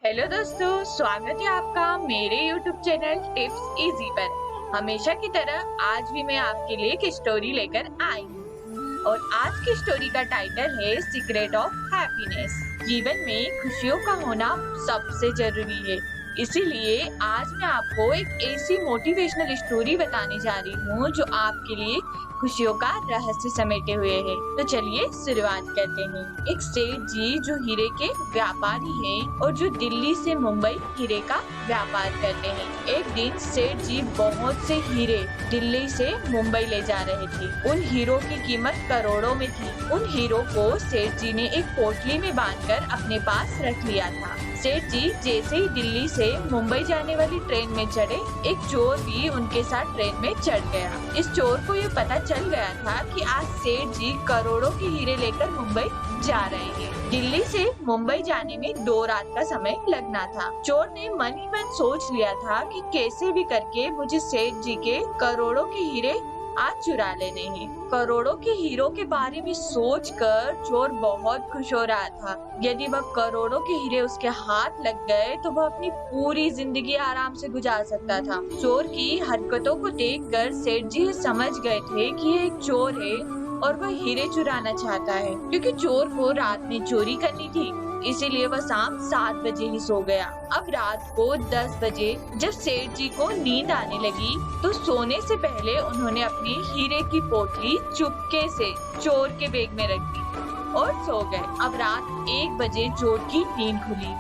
Hello दोस्तों, स्वागत है आपका मेरे YouTube चैनल टिप्स इजी पर। हमेशा की तरह आज भी मैं आपके लिए एक स्टोरी लेकर आई हूँ और आज की स्टोरी का टाइटल है सीक्रेट ऑफ हैप्पीनेस। जीवन में खुशियों का होना सबसे जरूरी है, इसीलिए आज मैं आपको एक ऐसी मोटिवेशनल स्टोरी बताने जा रही हूँ जो आपके लिए खुशियों का रहस्य समेटे हुए है। तो चलिए शुरुआत करते हैं। एक सेठ जी जो हीरे के व्यापारी हैं और जो दिल्ली से मुंबई हीरे का व्यापार करते हैं। एक दिन सेठ जी बहुत से हीरे दिल्ली से मुंबई ले जा रहे थे। उन हीरो की कीमत करोड़ों में थी। उन हीरो को सेठ जी ने एक पोटली में बांधकर अपने पास रख लिया था। सेठ जी जैसे ही दिल्ली से मुंबई जाने वाली ट्रेन में चढ़े, एक चोर भी उनके साथ ट्रेन में चढ़ गया। इस चोर को ये पता चल गया था कि आज सेठ जी करोड़ों के हीरे लेकर मुंबई जा रहे हैं। दिल्ली से मुंबई जाने में 2 रात का समय लगना था। चोर ने मन ही मन सोच लिया था कि कैसे भी करके मुझे सेठ जी के करोड़ों के हीरे आज चुरा लेने हैं। करोड़ों के हीरो के बारे में सोचकर चोर बहुत खुश हो रहा था। यदि वह करोड़ों के हीरे उसके हाथ लग गए तो वह अपनी पूरी जिंदगी आराम से गुजार सकता था। चोर की हरकतों को देखकर सेठ जी समझ गए थे कि ये एक चोर है और वह हीरे चुराना चाहता है। क्योंकि चोर को रात में चोरी करनी थी, इसीलिए वह शाम 7 बजे ही सो गया। अब रात को 10 बजे जब सेठ जी को नींद आने लगी तो सोने से पहले उन्होंने अपनी हीरे की पोटली चुपके से चोर के बैग में रख दी और सो गए। अब रात 1 बजे चोर की नींद खुली।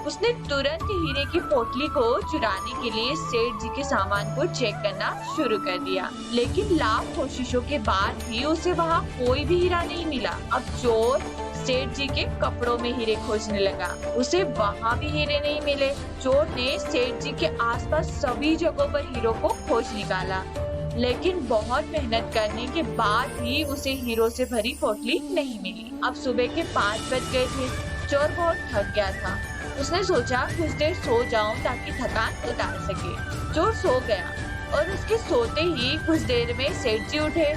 उसने तुरंत हीरे की पोटली को चुराने के लिए सेठ जी के सामान को चेक करना शुरू कर दिया, लेकिन लाख कोशिशों के बाद भी उसे वहाँ कोई भी हीरा नहीं मिला। अब चोर सेठ जी के कपड़ों में हीरे खोजने लगा, उसे वहाँ भी हीरे नहीं मिले। चोर ने सेठ जी के आसपास सभी जगहों पर हीरो को खोज निकाला, लेकिन बहुत मेहनत करने के बाद भी उसे हीरो से भरी पोटली नहीं मिली। अब सुबह के 5 बज गए थे। चोर बहुत थक गया था। उसने सोचा कुछ देर सो जाऊं ताकि थकान उतार सके। चोर सो गया और उसके सोते ही कुछ देर में सेठ जी उठे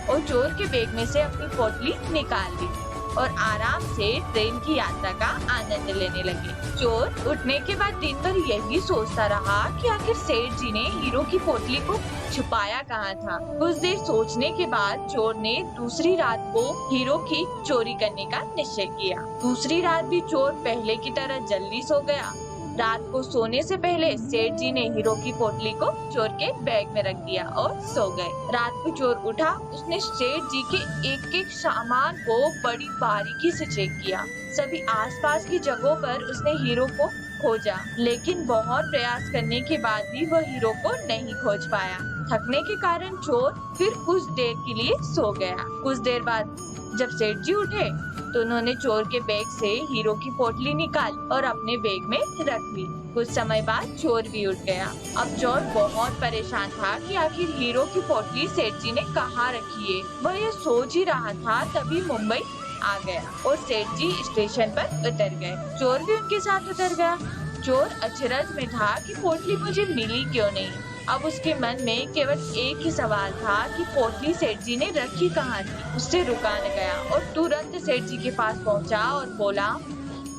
और चोर के बैग में से अपनी पोटली निकाल ली और आराम से ट्रेन की यात्रा का आनंद लेने लगे। चोर उठने के बाद दिन भर यही सोचता रहा कि आखिर सेठ जी ने हीरो की पोटली को छुपाया कहाँ था। कुछ देर सोचने के बाद चोर ने दूसरी रात को हीरो की चोरी करने का निश्चय किया। दूसरी रात भी चोर पहले की तरह जल्दी सो गया। रात को सोने से पहले सेठ जी ने हीरो की पोटली को चोर के बैग में रख दिया और सो गए। रात को चोर उठा, उसने सेठ जी के एक एक सामान को बड़ी बारीकी से चेक किया। सभी आसपास की जगहों पर उसने हीरो को खोजा, लेकिन बहुत प्रयास करने के बाद भी वह हीरो को नहीं खोज पाया। थकने के कारण चोर फिर कुछ देर के लिए सो गया। कुछ देर बाद जब सेठ जी उठे तो उन्होंने चोर के बैग से हीरो की पोटली निकाली और अपने बैग में रख ली। कुछ समय बाद चोर भी उठ गया। अब चोर बहुत परेशान था कि आखिर हीरो की पोटली सेठ जी ने कहाँ रखी है। वह ये सोच ही रहा था तभी मुंबई आ गया और सेठ जी स्टेशन पर उतर गए। चोर भी उनके साथ उतर गया। चोर अचरज में था कि पोटली मुझे मिली क्यों नहीं। अब उसके मन में केवल एक ही सवाल था कि पोटली सेठ जी ने रखी कहाँ थी। उससे रुका न गया और तुरंत सेठ जी के पास पहुँचा और बोला,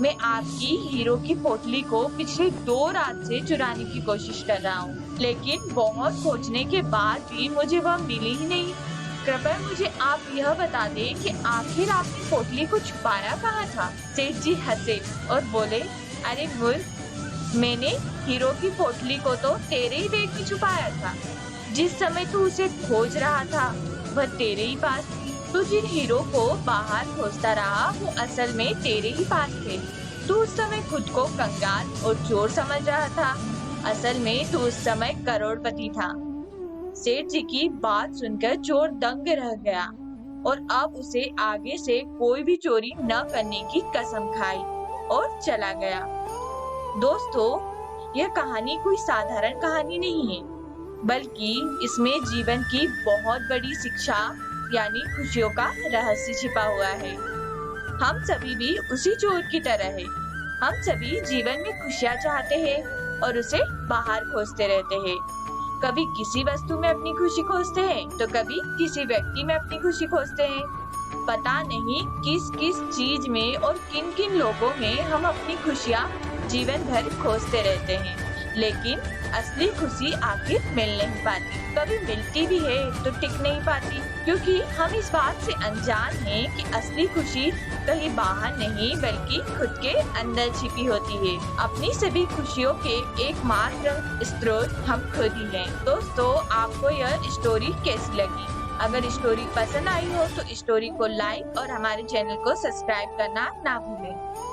मैं आपकी हीरो की पोटली को पिछले 2 रात से चुराने की कोशिश कर रहा हूँ, लेकिन बहुत खोजने के बाद भी मुझे वह मिली ही नहीं। कृपया मुझे आप यह बता दें कि आखिर आपने पोटली को छुपाया कहाँ था। सेठ जी हंसे और बोले, अरे मूर्ख, मैंने हीरो की पोटली को तो तेरे ही बैग में छुपाया था। जिस समय तू उसे खोज रहा था वह तेरे ही पास थी। तू जिन हीरो को बाहर खोजता रहा वो असल में तेरे ही पास थे। तू उस समय खुद को कंगाल और चोर समझ रहा था, असल में तू उस समय करोड़पति था। सेठ जी की बात सुनकर चोर दंग रह गया और अब उसे आगे से कोई भी चोरी न करने की कसम खाई और चला गया। दोस्तों, यह कहानी कोई साधारण कहानी नहीं है, बल्कि इसमें जीवन की बहुत बड़ी शिक्षा यानी खुशियों का रहस्य छिपा हुआ है। हम सभी भी उसी चोर की तरह हैं। हम सभी जीवन में खुशियाँ चाहते हैं और उसे बाहर खोजते रहते हैं। कभी किसी वस्तु में अपनी खुशी खोजते हैं तो कभी किसी व्यक्ति में अपनी खुशी खोजते हैं। पता नहीं किस किस चीज में और किन किन लोगों में हम अपनी खुशियाँ जीवन भर खोजते रहते हैं, लेकिन असली खुशी आखिर मिल नहीं पाती। कभी मिलती भी है तो टिक नहीं पाती, क्योंकि हम इस बात से अनजान हैं कि असली खुशी कहीं बाहर नहीं बल्कि खुद के अंदर छिपी होती है। अपनी सभी खुशियों के एकमात्र स्रोत हम खुद ही हैं। दोस्तों, आपको यह स्टोरी कैसी लगी? अगर स्टोरी पसंद आई हो तो स्टोरी को लाइक और हमारे चैनल को सब्सक्राइब करना ना भूलें।